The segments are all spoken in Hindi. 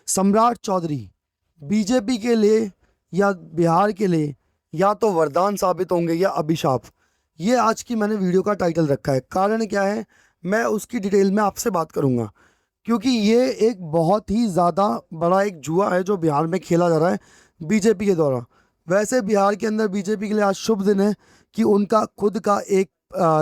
सम्राट चौधरी बीजेपी के लिए या बिहार के लिए या तो वरदान साबित होंगे या अभिशाप। ये आज की मैंने वीडियो का टाइटल रखा है। कारण क्या है, मैं उसकी डिटेल में आपसे बात करूंगा, क्योंकि ये एक बहुत ही ज़्यादा बड़ा एक जुआ है जो बिहार में खेला जा रहा है बीजेपी के द्वारा। वैसे बिहार के अंदर बीजेपी के लिए आज शुभ दिन है कि उनका खुद का एक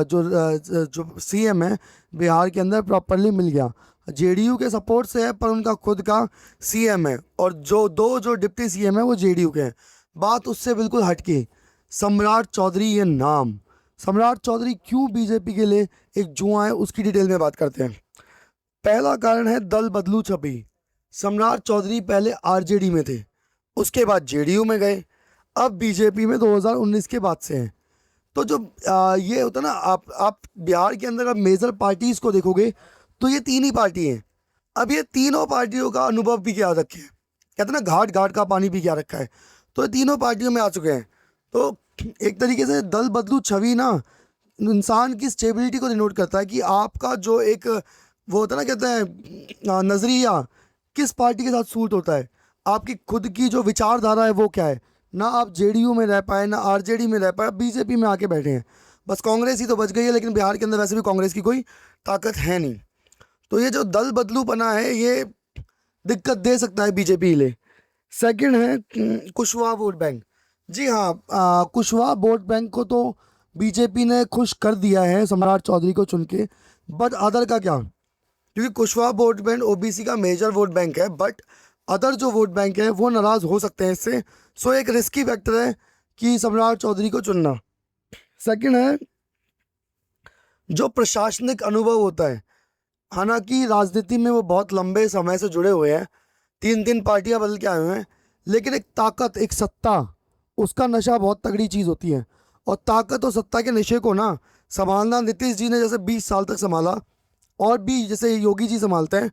जो सीएम है बिहार के अंदर प्रॉपरली मिल गया। जेडीयू के सपोर्ट से है पर उनका खुद का सीएम है, और जो डिप्टी सीएम है वो जेडीयू के हैं। बात उससे बिल्कुल हटके, सम्राट चौधरी ये नाम, सम्राट चौधरी क्यों बीजेपी के लिए एक जुआ है, उसकी डिटेल में बात करते हैं। पहला कारण है दल बदलू छवि। सम्राट चौधरी पहले आरजेडी में थे, उसके बाद जेडीयू में गए, अब बीजेपी में 2019 के बाद से हैं। तो जो ये होता है ना, आप बिहार के अंदर अब मेजर पार्टीज को देखोगे तो ये तीन ही पार्टी हैं। अब ये तीनों पार्टियों का अनुभव भी क्या रखे हैं, कहते हैं ना घाट घाट का पानी भी क्या रखा है, तो ये तीनों पार्टियों में आ चुके हैं। तो एक तरीके से दल बदलू छवि ना इंसान की स्टेबिलिटी को डिनोट करता है कि आपका जो एक वो होता है ना, कहते हैं नज़रिया किस पार्टी के साथ सूट होता है, आपकी खुद की जो विचारधारा है वो क्या है। ना आप जेडीयू में रह पाए, ना आरजेडी में रह पाए, बीजेपी में आके बैठे हैं। बस कांग्रेस ही तो बच गई है, लेकिन बिहार के अंदर वैसे भी कांग्रेस की कोई ताकत है नहीं। तो ये जो दल बदलूपना है ये दिक्कत दे सकता है बीजेपी के लिए। सेकंड है कुशवाहा वोट बैंक। जी हाँ, कुशवाहा वोट बैंक को तो बीजेपी ने खुश कर दिया है सम्राट चौधरी को चुन के, बट अदर का क्या, क्योंकि कुशवाहा वोट बैंक ओबीसी का मेजर वोट बैंक है, बट अदर जो वोट बैंक है वो नाराज़ हो सकते हैं इससे। सो एक रिस्की फैक्टर है कि सम्राट चौधरी को चुनना। सेकंड है जो प्रशासनिक अनुभव होता है। हालांकि राजनीति में वो बहुत लंबे समय से जुड़े हुए हैं, तीन तीन पार्टियां बदल के आए हुए हैं, लेकिन एक ताकत, एक सत्ता, उसका नशा बहुत तगड़ी चीज़ होती है। और ताकत और सत्ता के नशे को ना संभालना नीतीश जी ने जैसे 20 साल तक संभाला, और भी जैसे योगी जी संभालते हैं,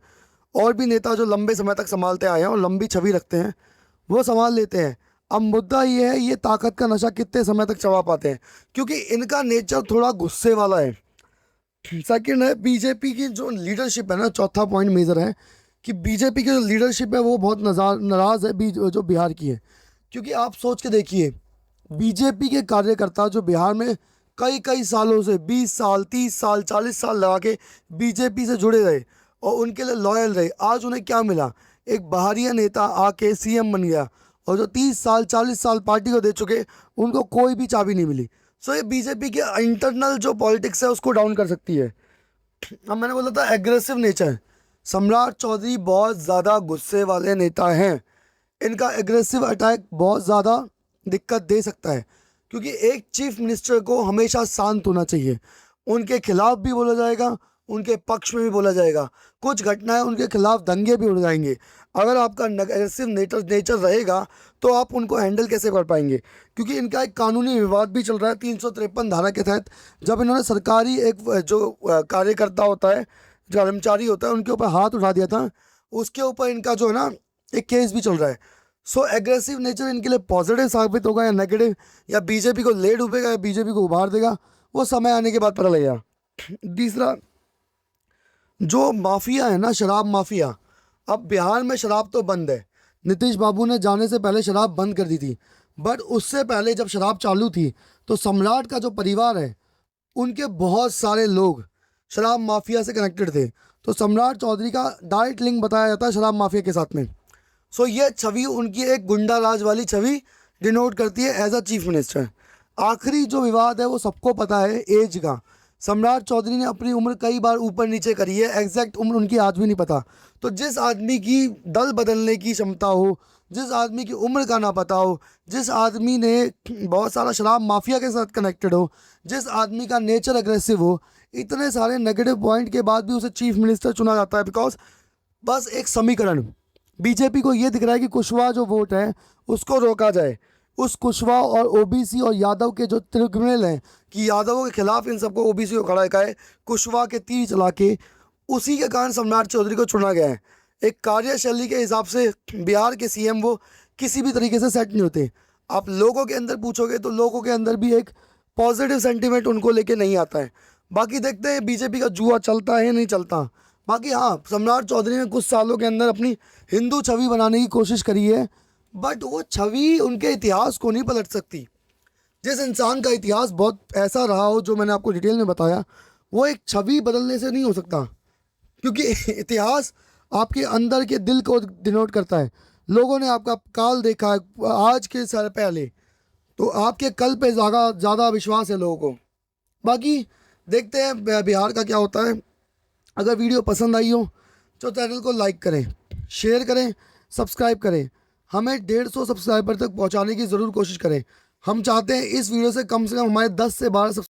और भी नेता जो लंबे समय तक संभालते आए हैं और लंबी छवि रखते हैं वो संभाल लेते हैं। अब मुद्दा ये है ये ताकत का नशा कितने समय तक चबा पाते हैं, क्योंकि इनका नेचर थोड़ा गुस्से वाला है। सेकंड है बीजेपी की जो लीडरशिप है ना, चौथा पॉइंट मेजर है कि बीजेपी की जो लीडरशिप है वो बहुत नाराज़ है जो बिहार की है। क्योंकि आप सोच के देखिए, बीजेपी के कार्यकर्ता जो बिहार में कई कई सालों से 20 साल 30 साल 40 साल लगा के बीजेपी से जुड़े रहे और उनके लिए लॉयल रहे, आज उन्हें क्या मिला, एक बाहरी नेता आके सीएम बन गया, और जो 30 साल 40 साल पार्टी को दे चुके उनको कोई भी चाबी नहीं मिली। सो ये बीजेपी के इंटरनल जो पॉलिटिक्स है उसको डाउन कर सकती है। अब मैंने बोला था एग्रेसिव नेचर, सम्राट चौधरी बहुत ज़्यादा गुस्से वाले नेता हैं। इनका एग्रेसिव अटैक बहुत ज़्यादा दिक्कत दे सकता है, क्योंकि एक चीफ मिनिस्टर को हमेशा शांत होना चाहिए। उनके खिलाफ भी बोला जाएगा, उनके पक्ष में भी बोला जाएगा, कुछ घटनाएं उनके खिलाफ दंगे भी हो जाएंगे। अगर आपका एग्रेसिव नेचर रहेगा तो आप उनको हैंडल कैसे कर पाएंगे, क्योंकि इनका एक कानूनी विवाद भी चल रहा है 353 धारा के तहत। जब इन्होंने सरकारी एक जो कार्यकर्ता होता है, जो कर्मचारी होता है, उनके ऊपर हाथ उठा दिया था, उसके ऊपर इनका जो है ना एक केस भी चल रहा है। सो एग्रेसिव नेचर इनके लिए पॉजिटिव साबित होगा या नेगेटिव, या बीजेपी को ले डूबेगा या बीजेपी को उभार देगा, वो समय आने के बाद पता लगेगा। तीसरा जो माफिया है ना, शराब माफिया। अब बिहार में शराब तो बंद है, नीतीश बाबू ने जाने से पहले शराब बंद कर दी थी, बट उससे पहले जब शराब चालू थी तो सम्राट का जो परिवार है उनके बहुत सारे लोग शराब माफिया से कनेक्टेड थे। तो सम्राट चौधरी का डायरेक्ट लिंक बताया जाता है शराब माफिया के साथ में। सो ये छवि उनकी एक गुंडा राज वाली छवि डिनोट करती है एज अ चीफ मिनिस्टर। आखिरी जो विवाद है वो सबको पता है, एज का। सम्राट चौधरी ने अपनी उम्र कई बार ऊपर नीचे करी है, एग्जैक्ट उम्र उनकी आज भी नहीं पता। तो जिस आदमी की दल बदलने की क्षमता हो, जिस आदमी की उम्र का ना पता हो, जिस आदमी ने बहुत सारा शराब माफिया के साथ कनेक्टेड हो, जिस आदमी का नेचर अग्रेसिव हो, इतने सारे नेगेटिव पॉइंट के बाद भी उसे चीफ मिनिस्टर चुना जाता है, बिकॉज बस एक समीकरण, बीजेपी को ये दिख रहा है कि कुशवाहा जो वोट है उसको रोका जाए। उस कुशवाहा और ओबीसी और यादव के जो ट्रिब्यूनल हैं कि यादवों के खिलाफ इन सबको ओबीसी को खड़ा है, कुशवाहा के तीर चला के, उसी के कारण सम्राट चौधरी को चुना गया है। एक कार्यशैली के हिसाब से बिहार के सीएम वो किसी भी तरीके से सेट नहीं होते। आप लोगों के अंदर पूछोगे तो लोगों के अंदर भी एक पॉजिटिव सेंटीमेंट उनको लेके नहीं आता है। बाकी देखते हैं बीजेपी का जुआ चलता है नहीं चलता। बाकी हाँ, सम्राट चौधरी ने कुछ सालों के अंदर अपनी हिंदू छवि बनाने की कोशिश करी है, बट वो छवि उनके इतिहास को नहीं पलट सकती। जिस इंसान का इतिहास बहुत ऐसा रहा हो, जो मैंने आपको डिटेल में बताया, वो एक छवि बदलने से नहीं हो सकता, क्योंकि इतिहास आपके अंदर के दिल को डिनोट करता है। लोगों ने आपका काल देखा है आज के साल पहले, तो आपके कल पे ज़्यादा ज़्यादा विश्वास है लोगों को। बाकी देखते हैं बिहार का क्या होता है। अगर वीडियो पसंद आई हो तो चैनल को लाइक करें, शेयर करें, सब्सक्राइब करें। हमें 150 सब्सक्राइबर तक पहुंचाने की ज़रूर कोशिश करें। हम चाहते हैं इस वीडियो से कम हमारे 10 से 12